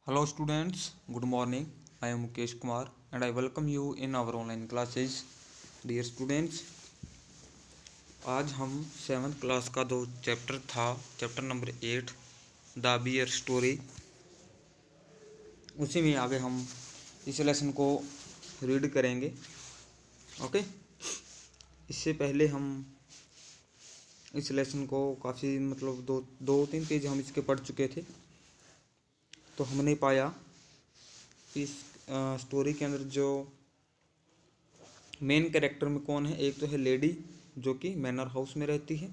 Hello students, good morning. I am Mukesh Kumar and I welcome you in our online classes. Dear students, आज हम 7th class का जो chapter था, chapter number 8 the bear story, उसी में आगे हम इस लेसन को रीड करेंगे. ओके. इससे पहले हम इस लेसन को काफ़ी दो तीन पेज हम इसके पढ़ चुके थे, तो हमने पाया इस स्टोरी के अंदर जो मेन कैरेक्टर में कौन है. एक तो है लेडी जो कि मैनर हाउस में रहती है,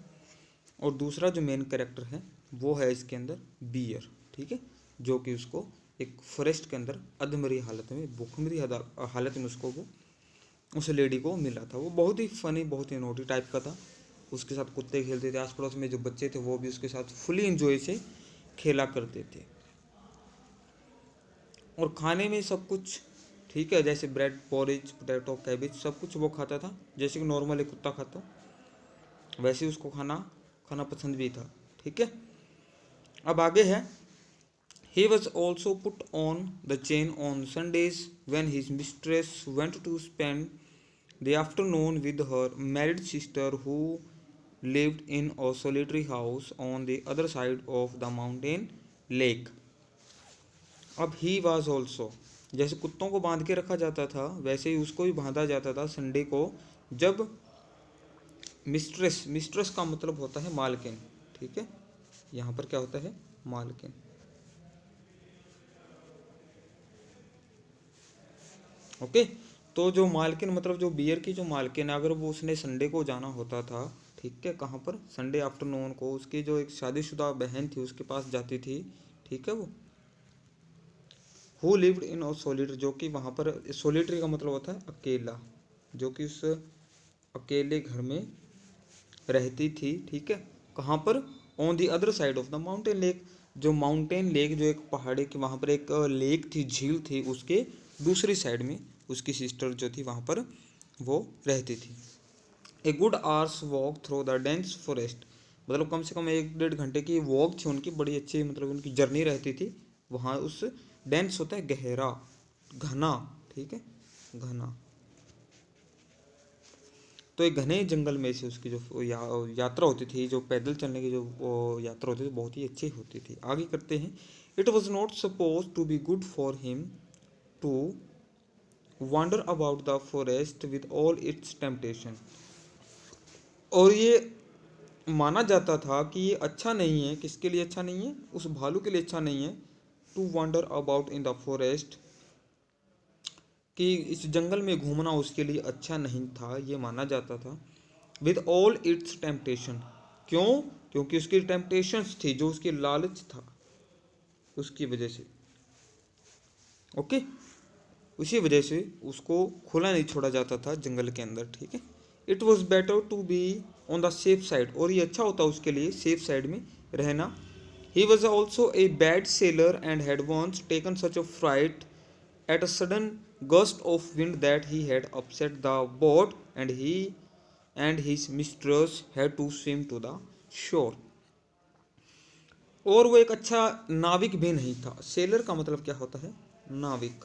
और दूसरा जो मेन कैरेक्टर है वो है इसके अंदर बियर. ठीक है, जो कि उसको एक फॉरेस्ट के अंदर अधमरी हालत में, भूखमरी हालत में उसको वो उस लेडी को मिला था. वो बहुत ही फनी, बहुत ही नोटी टाइप का था. उसके साथ कुत्ते खेलते थे, आस पड़ोस में जो बच्चे थे वो भी उसके साथ फुली इंजॉय से खेला करते थे. और खाने में सब कुछ ठीक है, जैसे ब्रेड, पॉरेज, पोटैटो, कैबेज, सब कुछ वो खाता था जैसे कि नॉर्मल एक कुत्ता खाता, वैसे उसको खाना खाना पसंद भी था. ठीक है, अब आगे है. He was also put on the chain on Sundays when his mistress went to spend the afternoon with her married sister who lived in a solitary house on the other side of the mountain lake. अब ही was also, जैसे कुत्तों को बांध के रखा जाता था वैसे ही उसको भी बांधा जाता था संडे को, जब मिस्ट्रेस, मिस्ट्रेस का मतलब होता है मालकिन. ठीक है, यहाँ पर क्या होता है, मालकिन. ओके, तो जो मालकिन मतलब जो बियर की जो मालकिन है, अगर वो उसने संडे को जाना होता था, ठीक है, कहाँ पर, संडे आफ्टरनून को उसकी जो एक शादीशुदा बहन थी उसके पास जाती थी. ठीक है, वो हु लिव्ड इन और सोलिटरी, जो कि वहाँ पर सोलिटरी का मतलब होता है अकेला, जो कि उस अकेले घर में रहती थी. ठीक है, कहाँ पर, on the other side of the mountain lake, जो माउंटेन लेक, जो एक पहाड़ी की वहाँ पर एक लेक थी, झील थी, उसके दूसरी साइड में उसकी सिस्टर जो थी वहाँ पर वो रहती थी. A good hours walk through the dense forest, मतलब कम से कम 1-1.5 घंटे की वॉक थी उनकी, बड़ी अच्छी मतलब उनकी जर्नी रहती थी वहाँ. उस डेंस होता है गहरा, घना. ठीक है, घना. तो एक घने जंगल में से उसकी जो यात्रा होती थी, जो पैदल चलने की जो यात्रा होती थी, बहुत ही अच्छी होती थी. आगे करते हैं. It was not suppose to be good for him to wander about the forest with all its temptation. और ये माना जाता था कि ये अच्छा नहीं है. किसके लिए अच्छा नहीं है, उस भालू के लिए अच्छा नहीं है. To wander about in the forest, कि इस जंगल में घूमना उसके लिए अच्छा नहीं था, ये माना जाता था. विद ऑल इट्स टेम्पटेशन, क्यों, क्योंकि उसकी टेम्पटेशंस थी, जो उसकी लालच था उसकी वजह से. ओके, उसी वजह से उसको खुला नहीं छोड़ा जाता था जंगल के अंदर. ठीक है, it was better to be on the safe side, और ये अच्छा होता उसके लिए सेफ साइड में रहना. He was also a bad sailor and had once taken such a fright at a sudden gust of wind that he had upset the boat, and he and his mistress had to swim to the shore. और वो एक अच्छा नाविक भी नहीं था. Seller का मतलब क्या होता है, नाविक.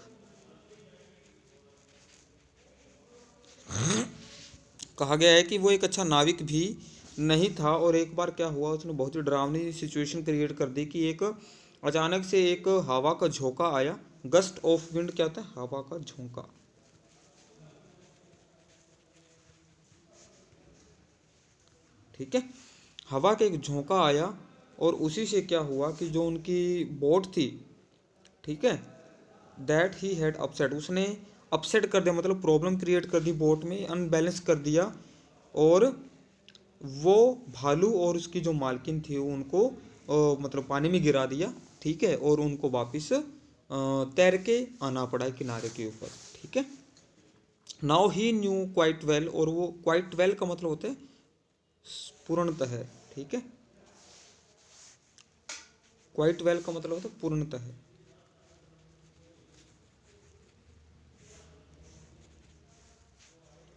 कहा गया है कि वो एक अच्छा नाविक भी नहीं था. और एक बार क्या हुआ, उसने बहुत ही डरावनी सिचुएशन क्रिएट कर दी कि एक अचानक से एक हवा का झोंका आया. गस्ट ऑफ विंड क्या होता है, हवा का झोंका. ठीक है, हवा का एक झोंका आया, और उसी से क्या हुआ कि जो उनकी बोट थी, ठीक है, दैट ही हैड अपसेट, उसने अपसेट कर दिया, मतलब प्रॉब्लम क्रिएट कर दी बोट में, अनबैलेंस कर दिया. और वो भालू और उसकी जो मालकिन थी उनको मतलब पानी में गिरा दिया. ठीक है, और उनको वापस तैर के आना पड़ा किनारे के ऊपर. ठीक है, now he new quite well, और वो क्वाइट वेल का मतलब होता है पूर्णतः है. ठीक है, क्वाइट वेल का मतलब होता है पूर्णतः है.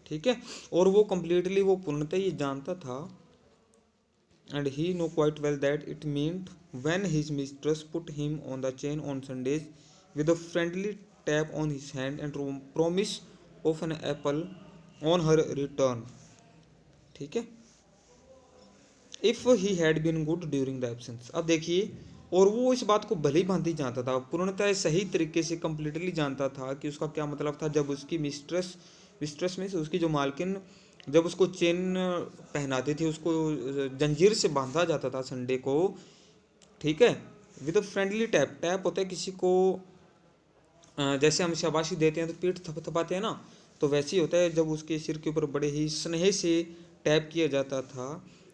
ठीक है, और वो कंप्लीटली वो पूर्णतः ये जानता था and he know quite well that it meant when his mistress put him on the chain on Sundays with a friendly tap on his hand and promise of an apple on her return. ठीक है, if he had been good during the absence. अब देखिए, और वो इस बात को भली भांति जानता था, पूर्णतः सही तरीके से कंप्लीटली जानता था कि उसका क्या मतलब था। जब उसकी मिस्ट्रेस मिस्ट्रेस में से उसकी जो मालकिन जब उसको चेन पहनाती थी, उसको जंजीर से बांधा जाता था संडे को, ठीक है, with a friendly tap. Tap होता है किसी को जैसे हम शाबाशी देते हैं तो पीठ थपथपाते हैं ना, तो वैसे ही होता है जब उसके सिर के ऊपर बड़े ही स्नेह से टैप किया जाता था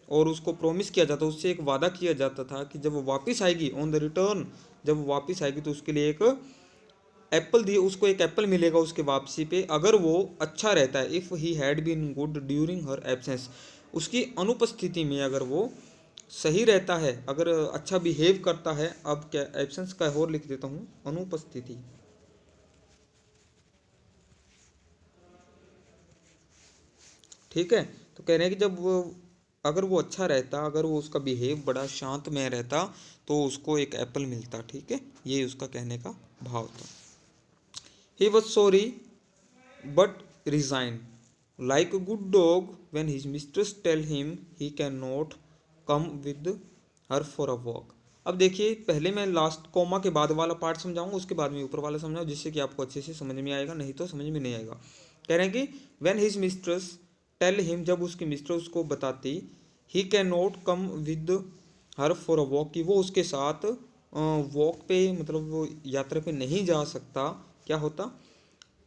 और उसको प्रॉमिस किया जाता, उससे एक वादा किया जाता था कि जब वो वापस आएगी ऑन द रिटर्न, जब वो वापस आएगी तो उसके लिए एक एप्पल दिए, उसको एक एप्पल मिलेगा उसके वापसी पे, अगर वो अच्छा रहता है। If he had been good during her absence, उसकी अनुपस्थिति में अगर वो सही रहता है, अगर अच्छा बिहेव करता है। अब क्या एब्सेंस का और लिख देता हूँ, अनुपस्थिति। ठीक है, तो कह रहे हैं कि जब वो अगर वो अच्छा रहता, अगर वो उसका बिहेव बड़ा शांतमय रहता तो उसको एक एप्पल मिलता। ठीक है, ये उसका कहने का भाव था। He was sorry but resign like a good dog when his mistress tell him he can not come with her for a walk. अब देखिए, पहले मैं लास्ट कॉमा के बाद वाला पार्ट समझाऊंगा, उसके बाद में ऊपर वाला समझाऊँ, जिससे कि आपको अच्छे से समझ में आएगा, नहीं तो समझ में नहीं आएगा। कह रहे हैं कि when his mistress tell him, जब उसकी मिस्ट्रेस को बताती, he can not come with her for a walk, कि वो उसके साथ वॉक पे, मतलब वो यात्रा पे नहीं जा सकता, क्या होता,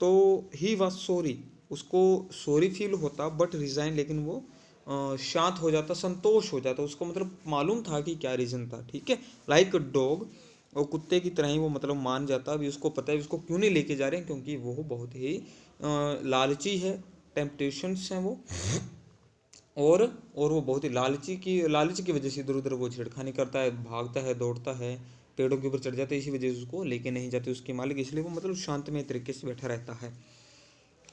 तो ही वॉज सॉरी, उसको सॉरी फील होता, बट रिजाइन, लेकिन वो शांत हो जाता, संतोष हो जाता, उसको मतलब मालूम था कि क्या रीज़न था। ठीक है, लाइक डॉग, और कुत्ते की तरह ही वो मतलब मान जाता। अभी उसको पता है उसको क्यों नहीं लेके जा रहे हैं, क्योंकि वो बहुत ही लालची है, टेम्पटेशंस हैं वो, और वो बहुत ही लालची की वजह से इधर उधर वो छेड़खानी करता है, भागता है, दौड़ता है, पेड़ों के ऊपर चढ़ जाता है, इसी वजह से उसको लेके नहीं जाते उसके मालिक, इसलिए वो मतलब शांतमय तरीके से बैठा रहता है।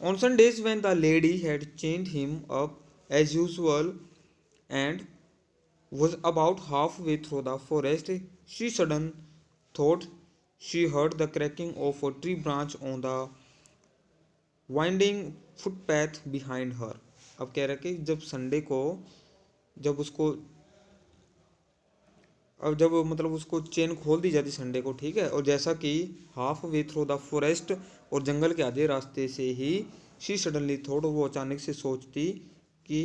On Sundays, when the lady had chained him up as usual and was about halfway through the forest, she suddenly thought she heard the cracking of a tree branch on the winding footpath behind her. अब कह रहा है कि जब Sunday को, जब उसको, अब जब मतलब उसको चेन खोल दी जाती संडे को, ठीक है, और जैसा कि half way through the forest, और जंगल के आधे रास्ते से ही, शी सडनली थॉट, वो अचानक से सोचती कि,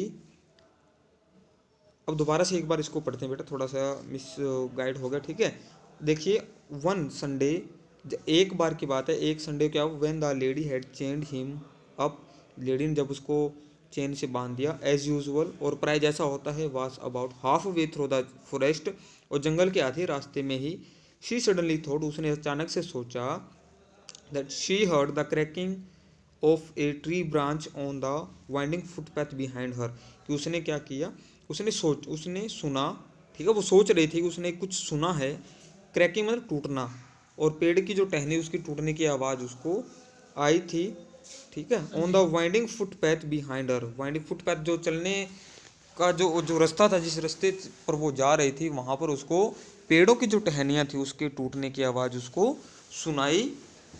अब दोबारा से एक बार इसको पढ़ते हैं बेटा, थोड़ा सा मिस गाइड हो गया। ठीक है, देखिए, वन संडे, एक बार की बात है, एक संडे क्या, when the lady had chained him up, lady ने जब उसको चेन से बांध दिया, एज यूजुअल, और प्राय जैसा होता है, was about half way through the forest, और जंगल के आधे रास्ते में ही, शी सडनली थॉट, उसने अचानक से सोचा, that she heard the cracking of a tree branch on the winding footpath behind her, कि उसने क्या किया, उसने सुना, ठीक है, वो सोच रही थी कि उसने कुछ सुना है, क्रैकिंग मतलब टूटना, और पेड़ की जो टहनी उसकी टूटने की आवाज़ उसको आई थी। ठीक है, on the winding footpath behind her, winding footpath जो चलने का जो जो रास्ता था, जिस रास्ते पर वो जा रही थी, वहाँ पर उसको पेड़ों की जो टहनियाँ थी उसके टूटने की आवाज़ उसको सुनाई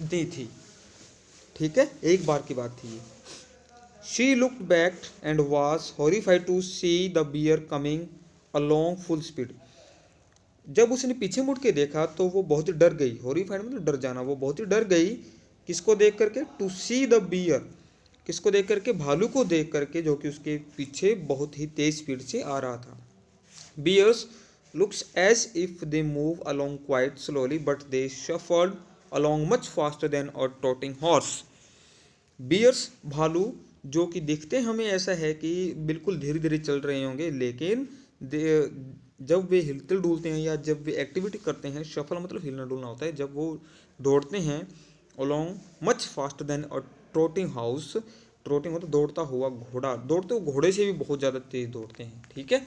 दी थी। ठीक है, एक बार की बात थी ये। She looked back and was horrified to see the bear coming along full speed. जब उसने पीछे मुड़ के देखा तो वो बहुत ही डर गई, हॉरिफाइड मतलब डर जाना, वो बहुत ही डर गई, किसको देख करके, टू सी द बियर, किसको देख करके, भालू को देख करके, जो कि उसके पीछे बहुत ही तेज स्पीड से आ रहा था। Bears looks as if they move along quite slowly but they shuffled along much faster than a trotting horse. Bears भालू, जो कि दिखते हमें ऐसा है कि बिल्कुल धीरे धीरे चल रहे होंगे, लेकिन जब वे हिलते डुलते हैं या जब वे एक्टिविटी करते हैं, शफल मतलब हिलना डुलना होता है, जब वो दौड़ते हैं, अलोंग मच फास्टर देन अ ट्रोटिंग हाउस, ट्रोटिंग मतलब दौड़ता हुआ घोड़ा, दौड़ते हुए घोड़े से भी बहुत ज़्यादा तेज दौड़ते हैं। ठीक है,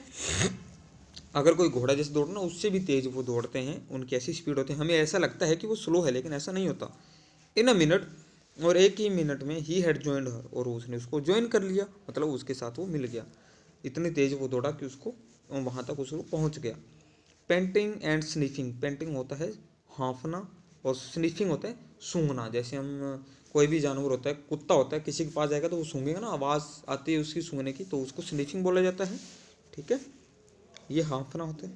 अगर कोई घोड़ा जैसे दौड़ना, उससे भी तेज वो दौड़ते हैं, उनकी ऐसी स्पीड होती है, हमें ऐसा लगता है कि वो स्लो है, लेकिन ऐसा नहीं होता। इन अ मिनट, और एक ही मिनट में, ही हैड ज्वाइंड हर, और उसने उसको ज्वाइन कर लिया, मतलब उसके साथ वो मिल गया, इतनी तेज वो दौड़ा कि उसको वहाँ तक उसको पहुँच गया। पेंटिंग एंड स्निफिंग, पेंटिंग होता है हाँफना और स्निफिंग होता है सूंघना। जैसे हम कोई भी जानवर होता है, कुत्ता होता है, किसी के पास जाएगा तो वो सूंघेगा ना, आवाज़ आती है उसकी सूंघने की, तो उसको स्निफिंग बोला जाता है। ठीक है, ये हाँफना होता है,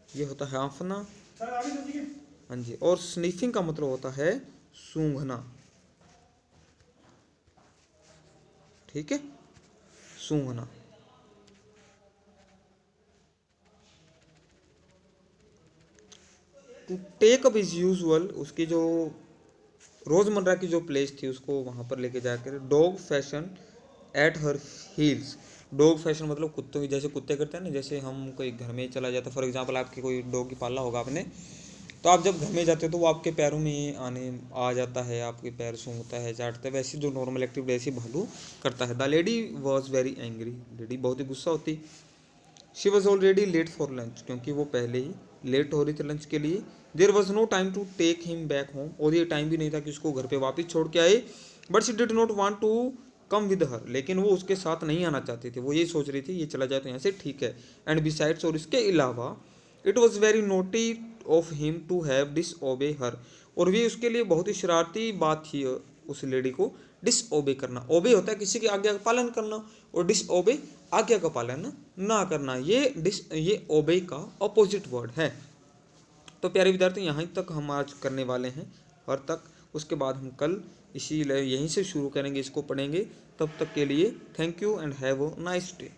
ये होता है हाँफना। हाँ जी, और स्निफिंग का मतलब होता है सूंघना। ठीक है, सूंघना। To take up is usual, उसकी जो रोज़मर्रा की जो प्लेस थी उसको वहाँ पर लेके जाकर dog fashion at her heels. Dog fashion मतलब कुत्तों की, जैसे कुत्ते करते हैं ना, जैसे हम कोई घर में चला जाता है, फॉर एग्जांपल आपके कोई डॉगी पाला होगा आपने, तो आप जब घर में जाते हो तो वो आपके पैरों में आने आ जाता है, आपके पैर सूंघता है, चाटता है, वैसे जो नॉर्मल एक्टिविटी ऐसी भालू करता है। The lady was very angry, lady बहुत ही गुस्सा होती। She was already late for lunch, क्योंकि वो पहले ही लेट हो रही थी लंच के लिए। There was no time to take him back home, और ये टाइम भी नहीं था कि उसको घर पे वापस छोड़ के आए। But she did not want to come with her, लेकिन वो उसके साथ नहीं आना चाहती थी, वो ये सोच रही थी ये चला जाए तो यहाँ से ठीक है। एंड बिसाइड्स, और इसके अलावा it was very naughty of him to have disobey her, और भी उसके लिए बहुत ही शरारती बात थी उस लेडी को डिस ओबे करना। ओबे होता है किसी की आज्ञा का पालन करना, और डिस ओबे आज्ञा का पालन ना करना। ये ओबे का अपोजिट वर्ड है। तो प्यारे विद्यार्थी, यहाँ तक हम आज करने वाले हैं और तक, उसके बाद हम कल इसी यहीं से शुरू करेंगे, इसको पढ़ेंगे। तब तक के लिए thank you and have a nice day.